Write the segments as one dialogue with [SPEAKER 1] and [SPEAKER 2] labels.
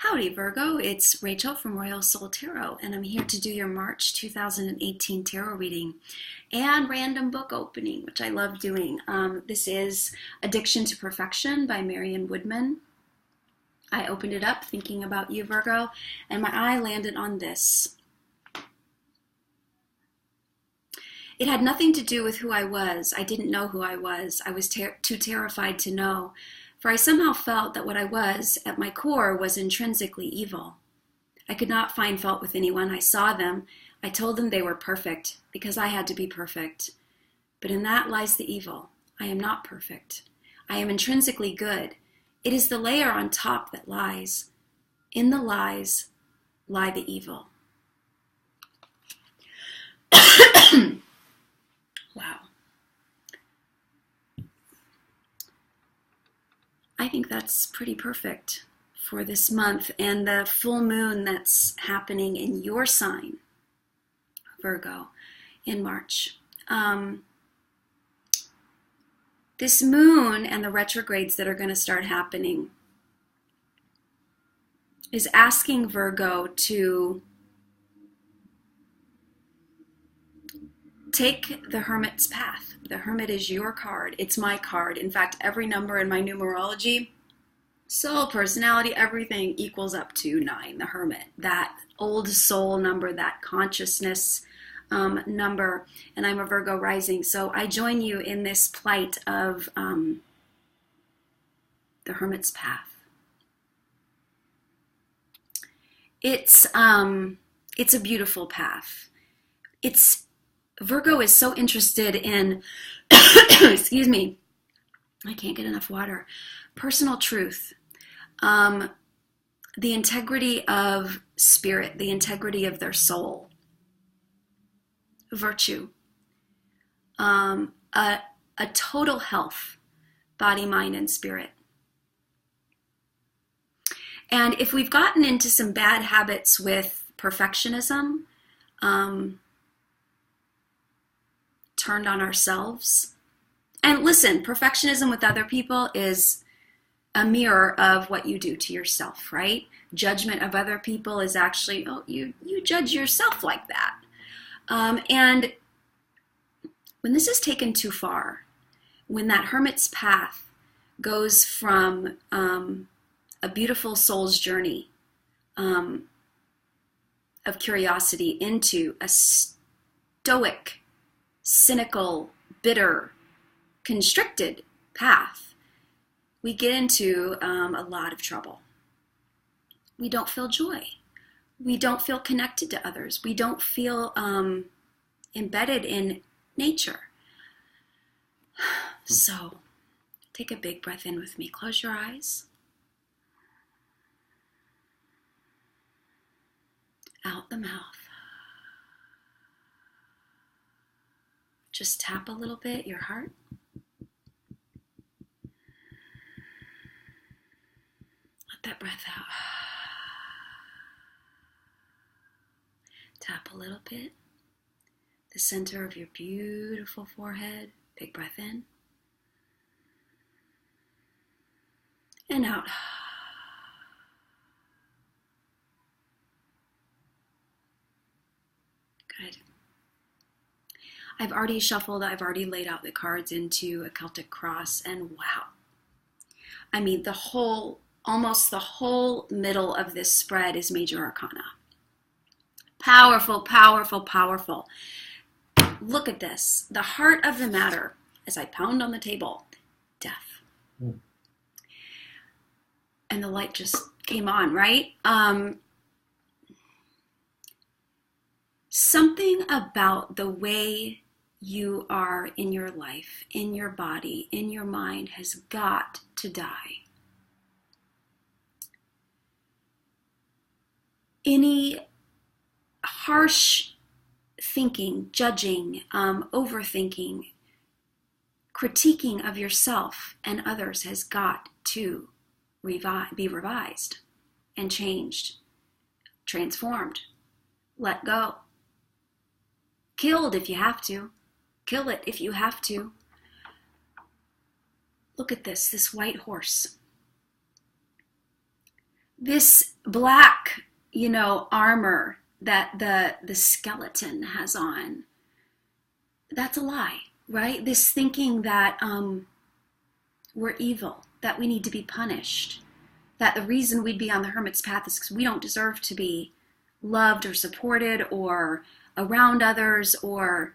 [SPEAKER 1] Howdy, Virgo. It's Rachel from Royal Soul Tarot, and I'm here to do your March 2018 tarot reading and random book opening, which I love doing. This is Addiction to Perfection by Marion Woodman. I opened it up thinking about you, Virgo, and my eye landed on this. It had nothing to do with who I was. I didn't know who I was. I was too terrified to know. For I somehow felt that what I was, at my core, was intrinsically evil. I could not find fault with anyone. I saw them. I told them they were perfect, because I had to be perfect. But in that lies the evil. I am not perfect. I am intrinsically good. It is the layer on top that lies. In the lies lie the evil. Wow. I think that's pretty perfect for this month and the full moon that's happening in your sign, Virgo, in March. This moon and the retrogrades that are going to start happening is asking Virgo to take the Hermit's path. The Hermit is your card. It's my card. In fact, every number in my numerology, soul, personality, everything equals up to 9, the Hermit. That old soul number, that consciousness number. And I'm a Virgo rising. So I join you in this plight of the Hermit's path. It's a beautiful path. Virgo is so interested in, excuse me, I can't get enough water, personal truth, the integrity of spirit, the integrity of their soul, virtue, a total health, body, mind, and spirit. And if we've gotten into some bad habits with perfectionism, turned on ourselves. And listen, perfectionism with other people is a mirror of what you do to yourself, right? Judgment of other people is actually, you judge yourself like that. And when this is taken too far, when that Hermit's path goes from a beautiful soul's journey of curiosity into a stoic, cynical, bitter, constricted path, we get into a lot of trouble. We don't feel joy. We don't feel connected to others. We don't feel embedded in nature. So take a big breath in with me. Close your eyes. Out the mouth. Just tap a little bit, your heart. Let that breath out. Tap a little bit. The center of your beautiful forehead. Big breath in. And out. Good. I've already shuffled, I've already laid out the cards into a Celtic cross, and wow. I mean, almost the whole middle of this spread is Major Arcana. Powerful, powerful, powerful. Look at this. The heart of the matter, as I pound on the table, death. And the light just came on, right? Something about the way you are in your life, in your body, in your mind has got to die. Any harsh thinking, judging, overthinking, critiquing of yourself and others has got to be revised and changed, transformed, let go. Killed if you have to. Kill it if you have to. Look at this white horse. This black, armor that the skeleton has on, that's a lie, right? This thinking that we're evil, that we need to be punished, that the reason we'd be on the hermit's path is because we don't deserve to be loved or supported or around others or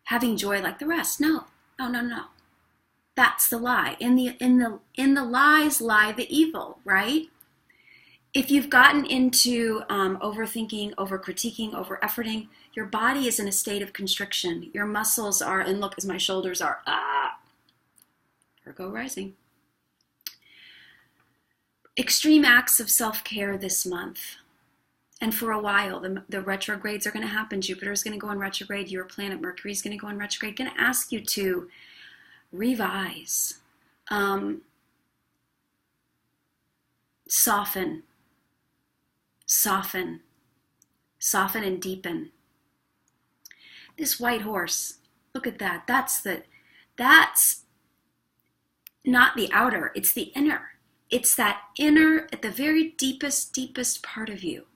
[SPEAKER 1] having joy like the rest. No. That's the lie. In the lies lie the evil, right? If you've gotten into overthinking, over critiquing, over efforting, your body is in a state of constriction. Your muscles are, and look, as my shoulders are, Virgo rising. Extreme acts of self-care this month. And for a while, the retrogrades are going to happen. Jupiter is going to go in retrograde. Your planet Mercury is going to go in retrograde. Going to ask you to revise, soften and deepen. This white horse, look at that. That's not the outer, it's the inner. It's that inner, at the very deepest part of you.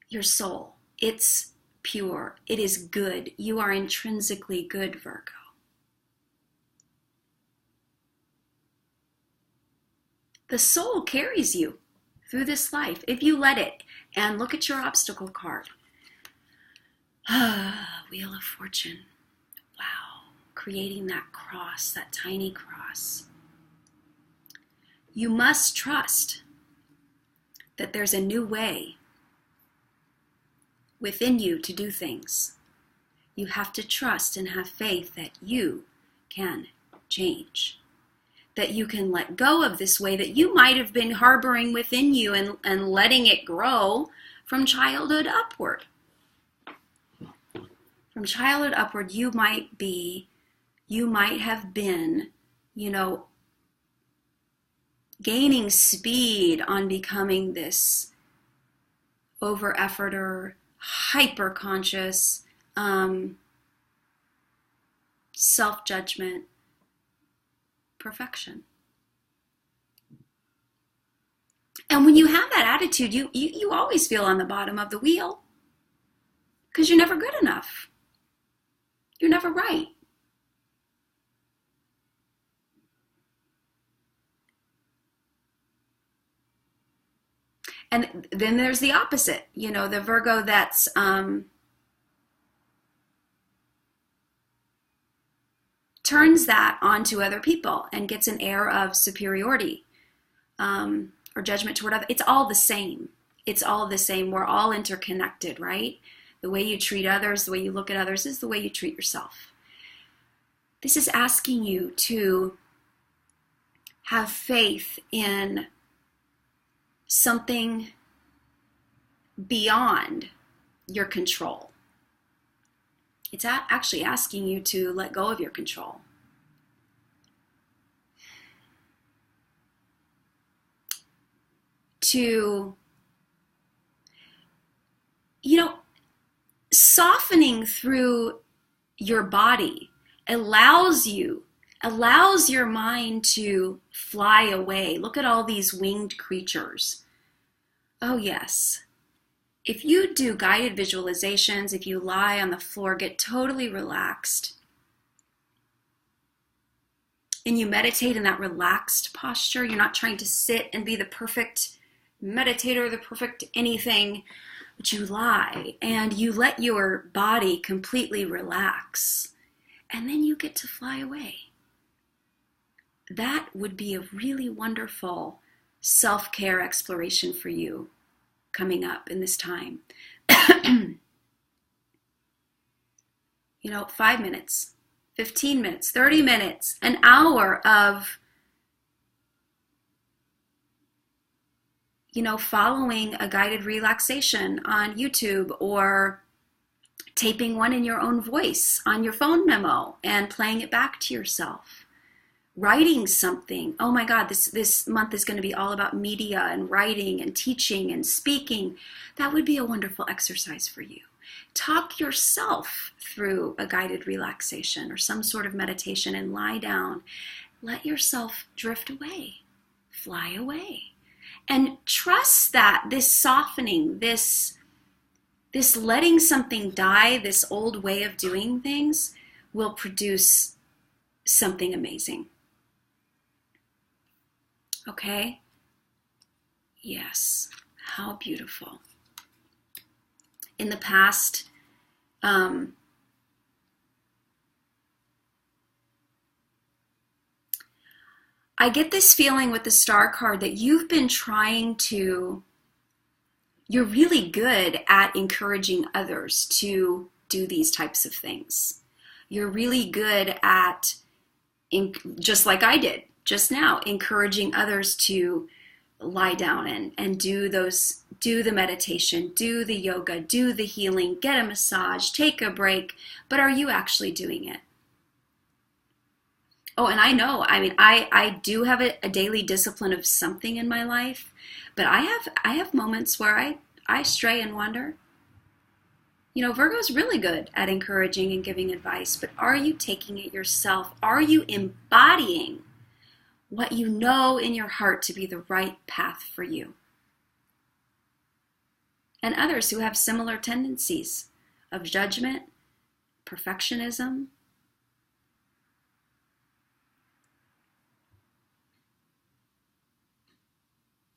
[SPEAKER 1] Your soul. It's pure. It is good. You are intrinsically good, Virgo. The soul carries you through this life if you let it. And look at your obstacle card. Wheel of Fortune. Wow. Creating that cross, that tiny cross. You must trust that there's a new way within you to do things. You have to trust and have faith that you can change. That you can let go of this way that you might have been harboring within you and letting it grow from childhood upward. From childhood upward, you might have been, gaining speed on becoming this over-efforter, hyper-conscious, self-judgment, perfection. And when you have that attitude, you always feel on the bottom of the wheel because you're never good enough. You're never right. And then there's the opposite, the Virgo that's turns that onto other people and gets an air of superiority or judgment toward others. It's all the same. It's all the same. We're all interconnected, right? The way you treat others, the way you look at others is the way you treat yourself. This is asking you to have faith in something beyond your control. It's actually asking you to let go of your control. To, softening through your body allows your mind to fly away. Look at all these winged creatures. Oh yes. If you do guided visualizations, if you lie on the floor, get totally relaxed, and you meditate in that relaxed posture, you're not trying to sit and be the perfect meditator, the perfect anything, but you lie and you let your body completely relax, and then you get to fly away. That would be a really wonderful self-care exploration for you coming up in this time. 5 minutes, 15 minutes, 30 minutes, an hour of, following a guided relaxation on YouTube or taping one in your own voice on your phone memo and playing it back to yourself. Writing something. Oh my God, this month is going to be all about media and writing and teaching and speaking. That would be a wonderful exercise for you. Talk yourself through a guided relaxation or some sort of meditation and lie down. Let yourself drift away, fly away. And trust that this softening, this letting something die, this old way of doing things will produce something amazing. Okay? Yes. How beautiful. In the past, I get this feeling with the star card that you've been you're really good at encouraging others to do these types of things. You're really good at, just like I did just now, encouraging others to lie down and do the meditation, do the yoga, do the healing, get a massage, take a break. But are you actually doing it? Oh, and I know, I do have a daily discipline of something in my life, but I have moments where I stray and wander. Virgo's really good at encouraging and giving advice, but are you taking it yourself? Are you embodying what you know in your heart to be the right path for you? And others who have similar tendencies of judgment, perfectionism.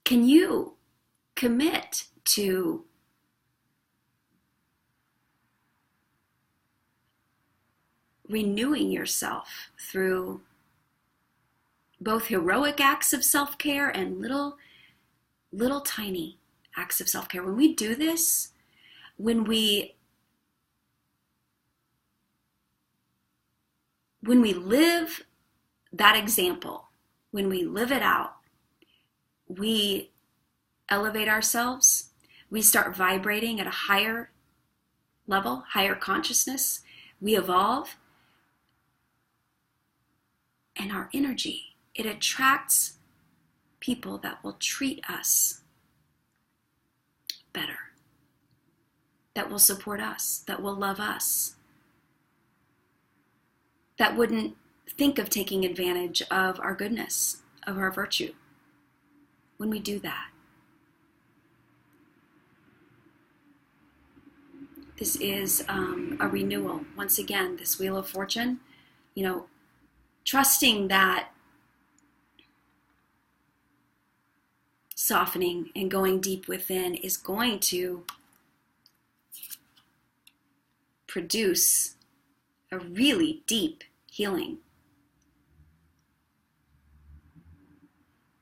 [SPEAKER 1] Can you commit to renewing yourself through both heroic acts of self-care and little tiny acts of self-care? When we do this, when we live that example, when we live it out, we elevate ourselves, we start vibrating at a higher level, higher consciousness, we evolve, and our energy, it attracts people that will treat us better, that will support us, that will love us, that wouldn't think of taking advantage of our goodness, of our virtue. When we do that, this is a renewal. Once again, this Wheel of Fortune, trusting that softening and going deep within is going to produce a really deep healing.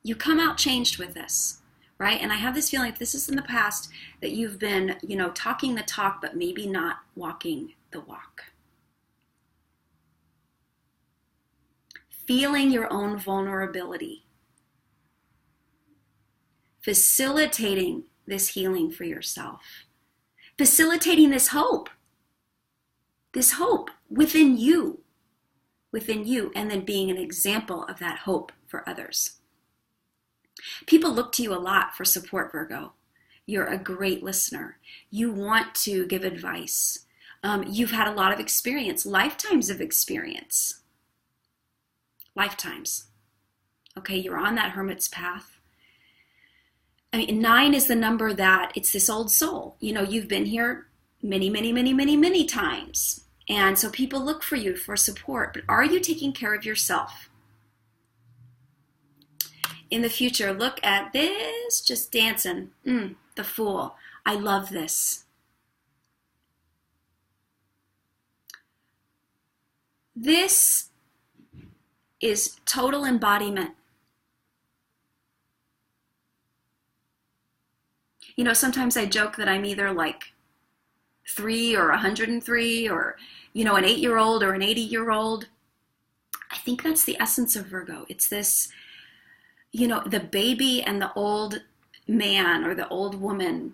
[SPEAKER 1] You come out changed with this, right? And I have this feeling, if this is in the past, that you've been, talking the talk, but maybe not walking the walk. Feeling your own vulnerability. Facilitating this healing for yourself. Facilitating this hope within you, and then being an example of that hope for others. People look to you a lot for support, Virgo. You're a great listener. You want to give advice. You've had a lot of experience, lifetimes of experience. Lifetimes. Okay, you're on that hermit's path. 9 is the number that, it's this old soul. You've been here many, many, many, many, many times. And so people look for you for support. But are you taking care of yourself? In the future, look at this, just dancing. The Fool. I love this. This is total embodiment. Sometimes I joke that I'm either like 3 or 103 or, an 8-year-old or an 80-year-old. I think that's the essence of Virgo. It's this, the baby and the old man or the old woman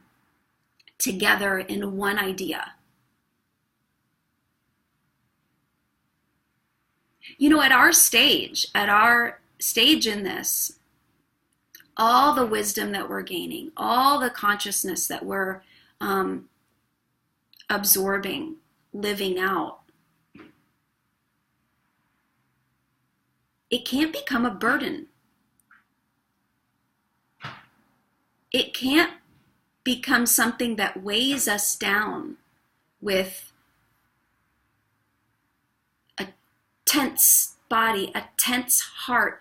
[SPEAKER 1] together in one idea. At our stage in this, all the wisdom that we're gaining, all the consciousness that we're absorbing, living out, it can't become a burden. It can't become something that weighs us down with a tense body, a tense heart,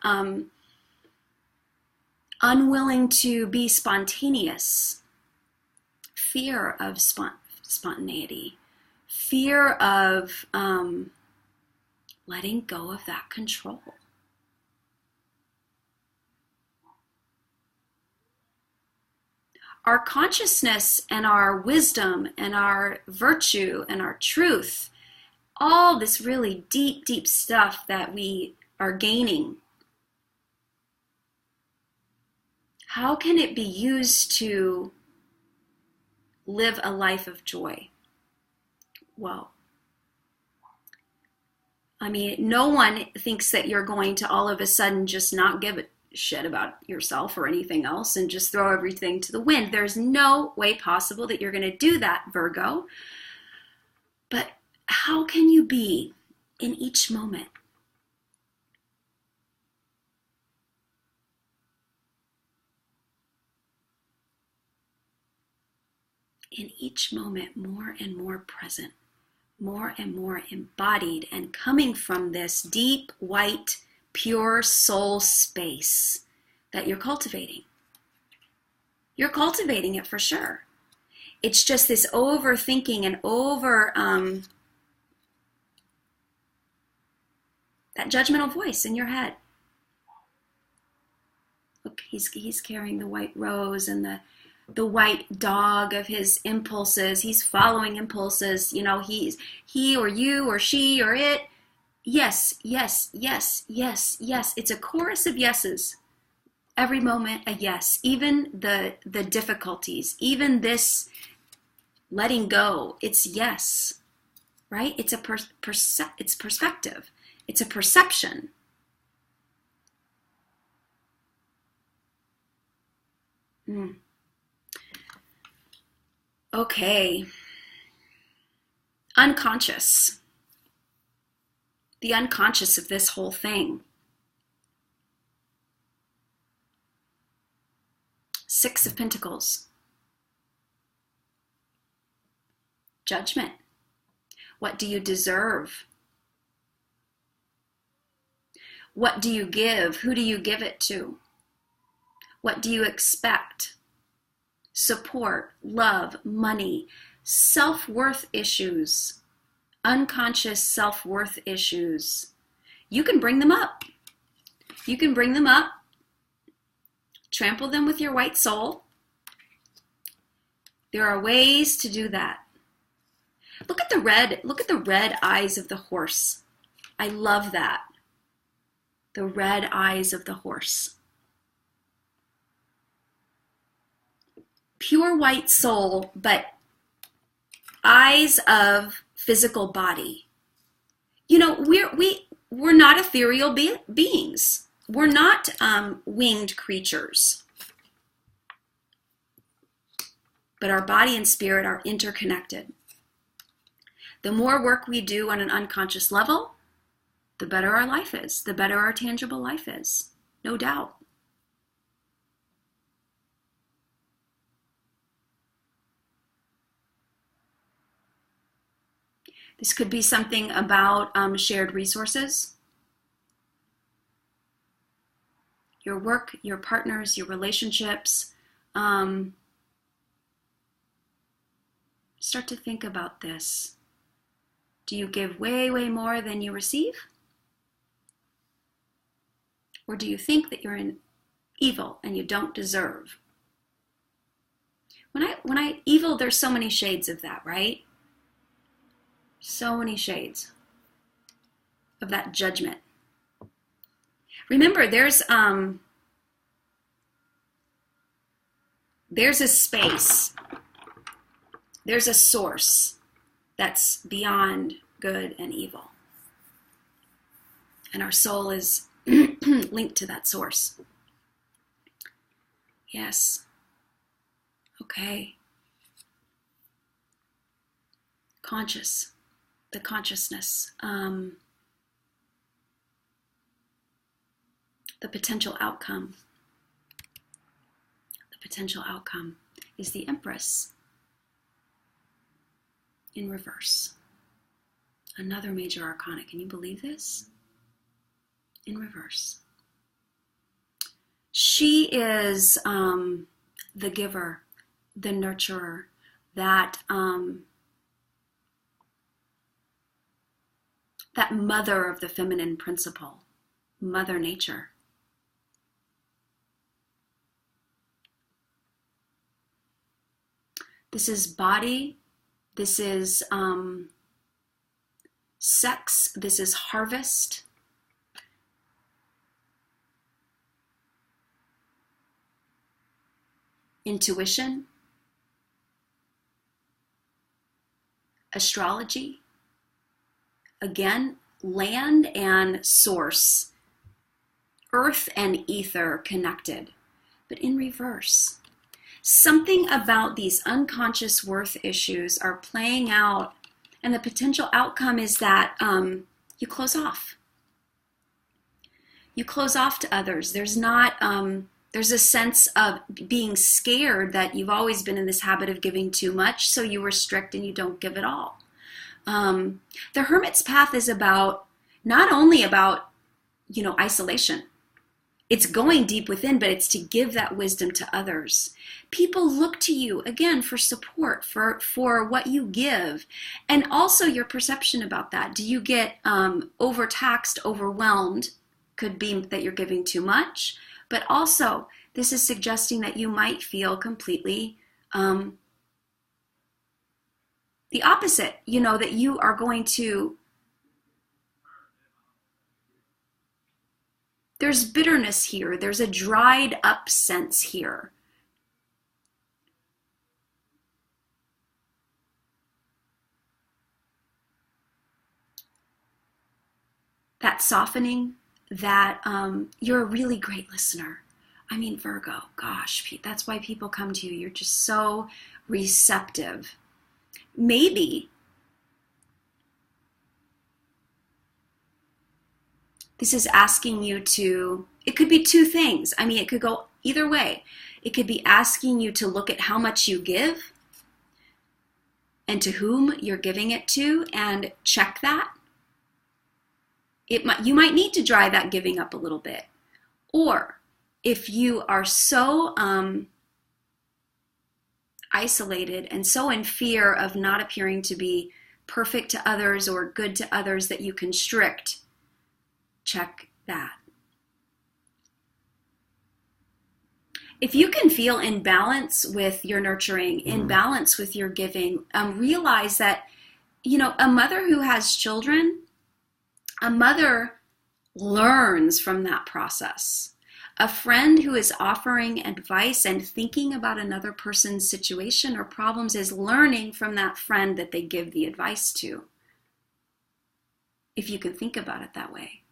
[SPEAKER 1] unwilling to be spontaneous, fear of spontaneity, fear of letting go of that control. Our consciousness and our wisdom and our virtue and our truth, all this really deep, deep stuff that we are gaining, how can it be used to live a life of joy? Well, I mean, no one thinks that you're going to all of a sudden just not give a shit about yourself or anything else and just throw everything to the wind. There's no way possible that you're going to do that, Virgo. But how can you be in each moment? In each moment, more and more present, more and more embodied, and coming from this deep, white, pure soul space that you're cultivating. You're cultivating it for sure. It's just this overthinking and that judgmental voice in your head. Look, he's carrying the white rose and the white dog of his impulses. He's following impulses. You know, he or you or she or it. Yes, yes, yes, yes, yes. It's a chorus of yeses. Every moment a yes. Even the difficulties, even this letting go, it's yes, right? It's a it's perspective. It's a perception. Okay. Unconscious. The unconscious of this whole thing. 6 of Pentacles. Judgment. What do you deserve? What do you give? Who do you give it to? What do you expect? Support, love, money, self-worth issues, unconscious self-worth issues. You can bring them up. You can bring them up, trample them with your white soul. There are ways to do that. Look at the red eyes of the horse. I love that. The red eyes of the horse. Pure white soul, but eyes of physical body. You know, we're not ethereal beings. We're not winged creatures. But our body and spirit are interconnected. The more work we do on an unconscious level, the better our life is, the better our tangible life is, no doubt. This could be something about shared resources, your work, your partners, your relationships. Start to think about this. Do you give way, way more than you receive? Or do you think that you're in evil and you don't deserve? When I evil, there's so many shades of that, right? So many shades of that judgment. Remember, there's a space, there's a source that's beyond good and evil. And our soul is linked to that source. Yes. Okay. Conscious. The consciousness. The potential outcome. The potential outcome is the Empress in reverse. Another major arcana. Can you believe this? In reverse. She is the giver, the nurturer, that mother of the feminine principle, Mother Nature. This is body, this is sex, this is harvest. Intuition, astrology, again, land and source, earth and ether connected, but in reverse. Something about these unconscious worth issues are playing out, and the potential outcome is that you close off. You close off to others. There's a sense of being scared that you've always been in this habit of giving too much, so you restrict and you don't give at all. The Hermit's path is not only about isolation. It's going deep within, but it's to give that wisdom to others. People look to you, again, for support, for what you give, and also your perception about that. Do you get overtaxed, overwhelmed? Could be that you're giving too much, but also this is suggesting that you might feel completely the opposite, that you are going to, there's bitterness here, there's a dried up sense here. That softening, that you're a really great listener. I mean, Virgo, gosh, Pete, that's why people come to you. You're just so receptive. Maybe this is asking you to, it could be two things. I mean, it could go either way. It could be asking you to look at how much you give and to whom you're giving it to and check that. You might need to dry that giving up a little bit. Or if you are so isolated and so in fear of not appearing to be perfect to others or good to others that you constrict, check that. If you can feel in balance with your nurturing, in balance with your giving, realize that, a mother who has children, a mother learns from that process. A friend who is offering advice and thinking about another person's situation or problems is learning from that friend that they give the advice to. If you can think about it that way.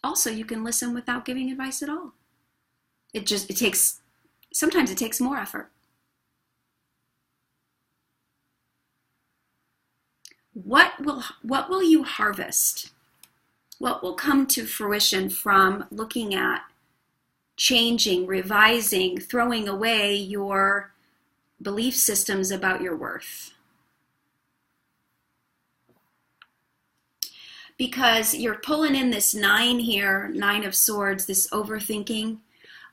[SPEAKER 1] Also, you can listen without giving advice at all. Sometimes it takes more effort. What will you harvest? What will come to fruition from looking at changing, revising, throwing away your belief systems about your worth? Because you're pulling in this 9 here, 9 of Swords, this overthinking,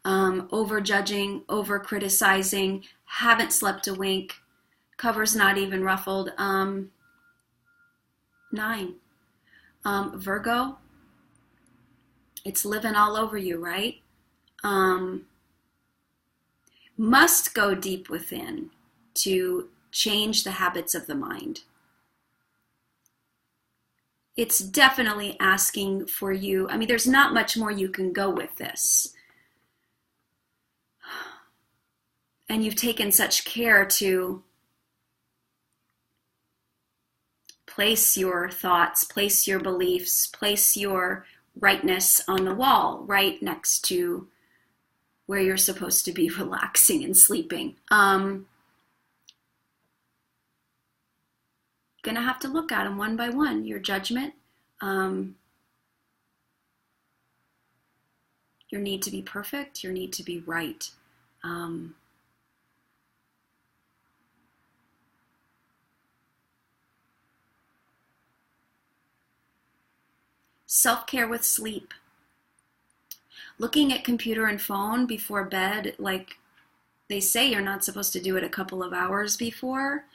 [SPEAKER 1] over-judging, over-criticizing, haven't slept a wink, cover's not even ruffled. 9. Virgo, it's living all over you, right? Must go deep within to change the habits of the mind. It's definitely asking for you. I mean, there's not much more you can go with this. And you've taken such care to place your thoughts, place your beliefs, place your rightness on the wall, right next to where you're supposed to be relaxing and sleeping. Gonna have to look at them one by one. Your judgment, your need to be perfect, your need to be right. Self-care with sleep. Looking at computer and phone before bed, like they say you're not supposed to do it a couple of hours before.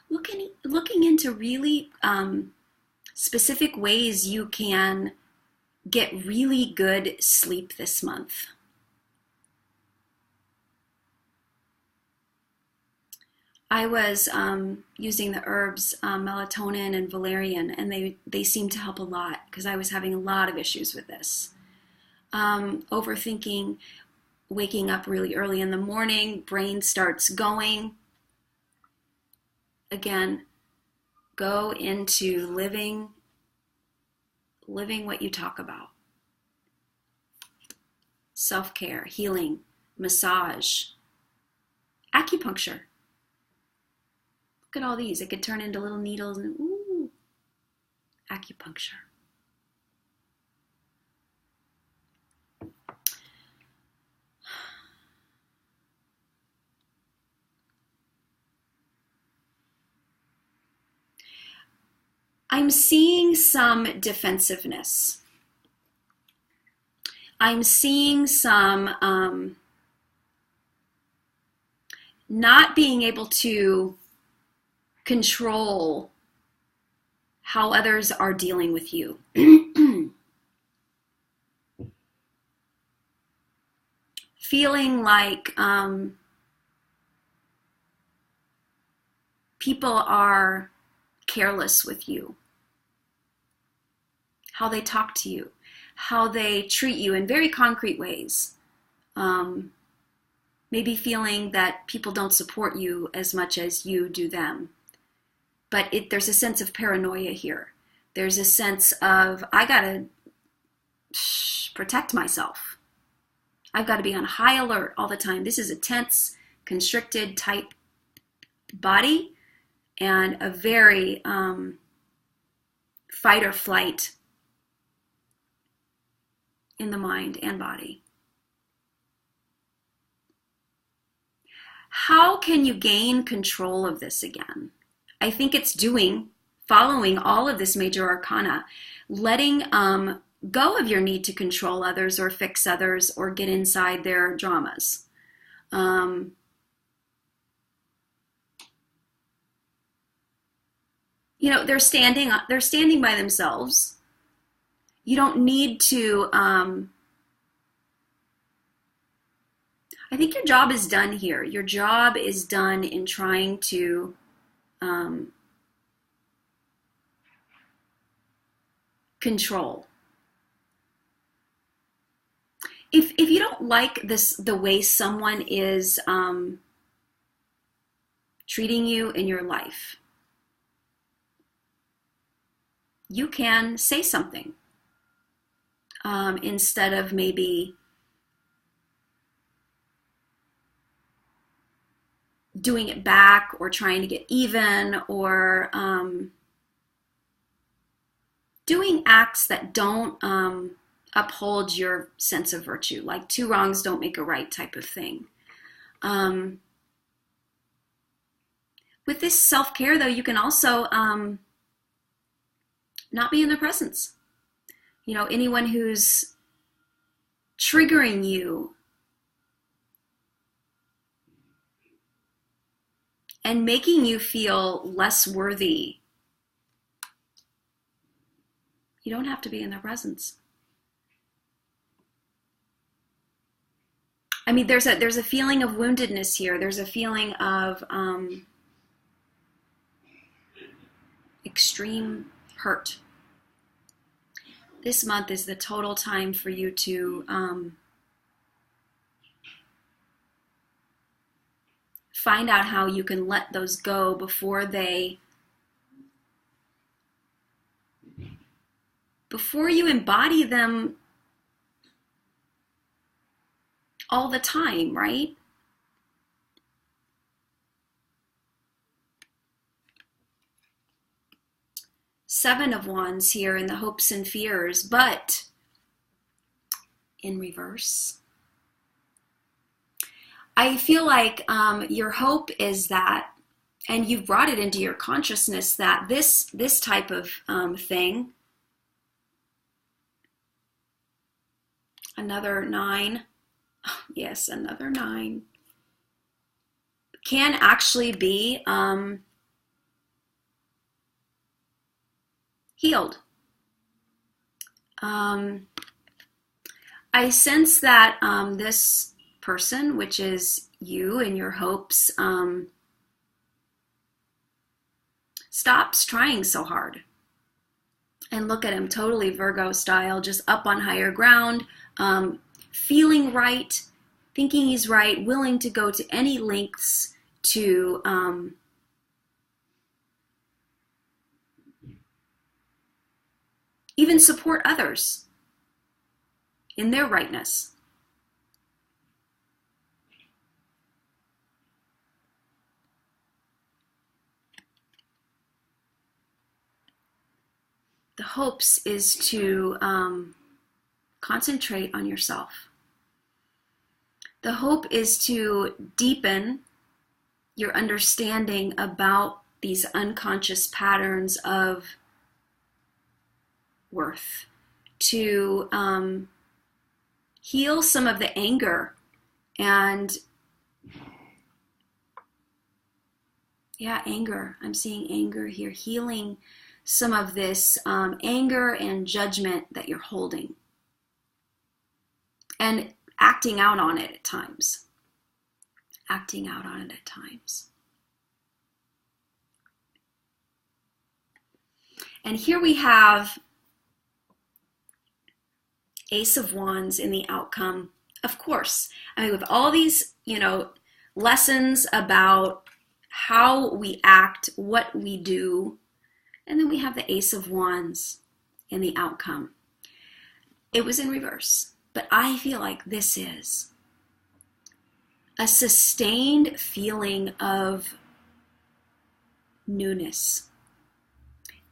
[SPEAKER 1] Looking into really specific ways you can get really good sleep this month. I was using the herbs melatonin and valerian, and they seem to help a lot because I was having a lot of issues with this. Overthinking, waking up really early in the morning, brain starts going. Again, go into living what you talk about. Self-care, healing, massage, acupuncture. Look at all these. It could turn into little needles and ooh, acupuncture. I'm seeing some defensiveness. I'm seeing some not being able to control how others are dealing with you. Feeling like people are careless with you. How they talk to you, how they treat you in very concrete ways. Maybe feeling that people don't support you as much as you do them. But there's a sense of paranoia here. There's a sense of, I gotta protect myself. I've got to be on high alert all the time. This is a tense, constricted type body and a very fight or flight in the mind and body. How can you gain control of this again? I think it's following all of this major arcana, letting go of your need to control others or fix others or get inside their dramas. They're standing by themselves. You don't need to, I think your job is done here. Your job is done in trying to control. If you don't like the way someone is treating you in your life, you can say something instead of maybe doing it back or trying to get even or doing acts that don't uphold your sense of virtue, like two wrongs don't make a right type of thing. With this self-care, though, you can also not be in their presence. Anyone who's triggering you and making you feel less worthy, you don't have to be in their presence. I mean, there's a feeling of woundedness here. There's a feeling of extreme hurt. This month is the total time for you to find out how you can let those go before you embody them all the time, right? Seven of Wands here in the hopes and fears, but in reverse. I feel like your hope is that, and you've brought it into your consciousness, that this type of thing, another 9, yes, another 9, can actually be healed. I sense that this person, which is you and your hopes, stops trying so hard. And look at him, totally Virgo style, just up on higher ground, feeling right, thinking he's right, willing to go to any lengths to even support others in their rightness. The hopes is to concentrate on yourself. The hope is to deepen your understanding about these unconscious patterns of worth, to heal some of the anger and anger. I'm seeing anger here, healing some of this anger and judgment that you're holding and acting out on it at times. Acting out on it at times. And here we have Ace of Wands in the outcome. Of course, I mean, with all these, lessons about how we act, what we do, and then we have the Ace of Wands in the outcome. It was in reverse, but I feel like this is a sustained feeling of newness.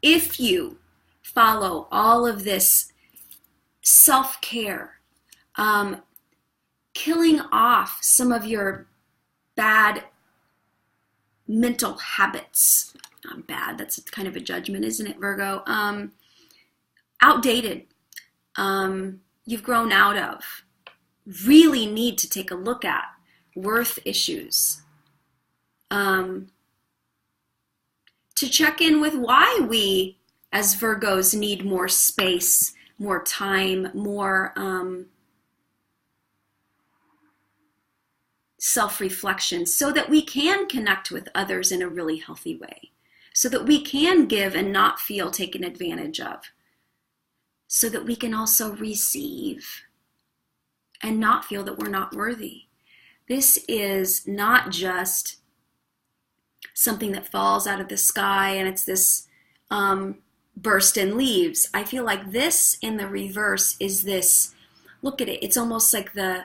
[SPEAKER 1] If you follow all of this self-care, killing off some of your bad mental habits, not bad, that's kind of a judgment, isn't it, Virgo? Outdated, you've grown out of, really need to take a look at worth issues, to check in with why we as Virgos need more space, more time, more self-reflection, so that we can connect with others in a really healthy way, so that we can give and not feel taken advantage of, so that we can also receive and not feel that we're not worthy. This is not just something that falls out of the sky and it's this burst in leaves. I feel like this in the reverse is this, look at it, it's almost like the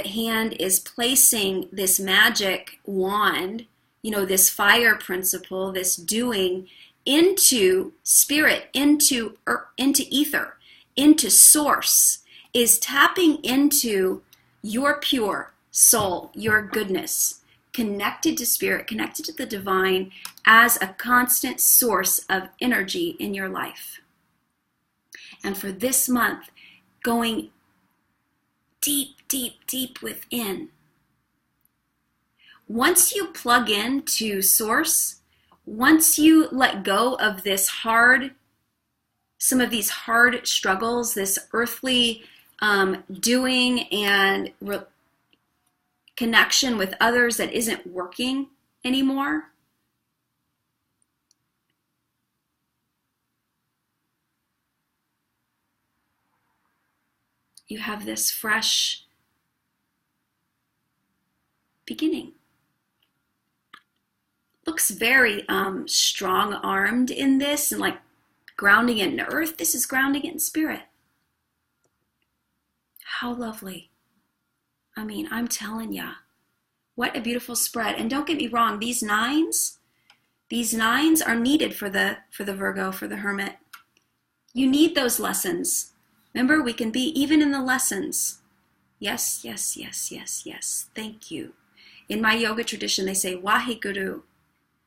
[SPEAKER 1] hand is placing this magic wand, this fire principle, this doing, into spirit, into ether, into source, is tapping into your pure soul, your goodness, connected to spirit, connected to the divine as a constant source of energy in your life. And for this month, going deep, deep, deep within. Once you plug into source, once you let go of some of these hard struggles, this earthly doing and connection with others that isn't working anymore, you have this fresh beginning. Looks very strong-armed in this and like grounding in earth. This is grounding in spirit. How lovely. I mean, I'm telling ya, what a beautiful spread. And don't get me wrong, these nines are needed for the Virgo, for the Hermit. You need those lessons. Remember, we can be even in the lessons. Yes, yes, yes, yes, yes. Thank you. In my yoga tradition, they say Waheguru,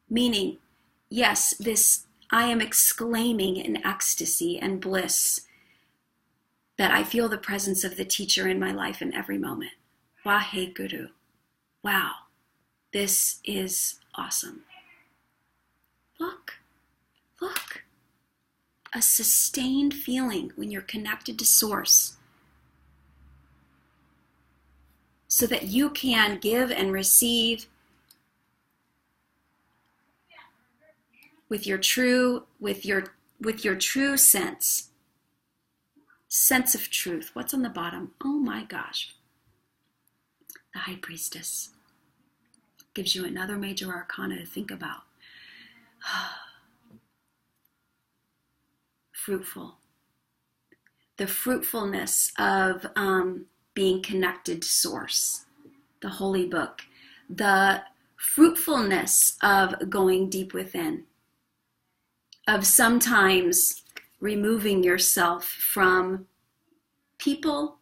[SPEAKER 1] meaning, yes, this I am exclaiming in ecstasy and bliss that I feel the presence of the teacher in my life in every moment. Waheguru. Wow, this is awesome. Look, look. A sustained feeling when you're connected to Source so that you can give and receive with your true sense of truth. What's on the bottom? Oh my gosh. The High Priestess gives you another major arcana to think about. Fruitful. The fruitfulness of being connected to Source, the Holy Book, the fruitfulness of going deep within, of sometimes removing yourself from people,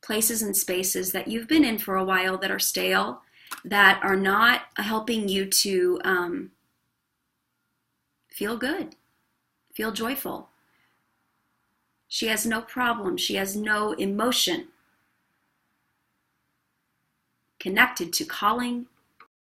[SPEAKER 1] places, and spaces that you've been in for a while that are stale, that are not helping you to feel good, feel joyful. She has no problem. She has no emotion connected to calling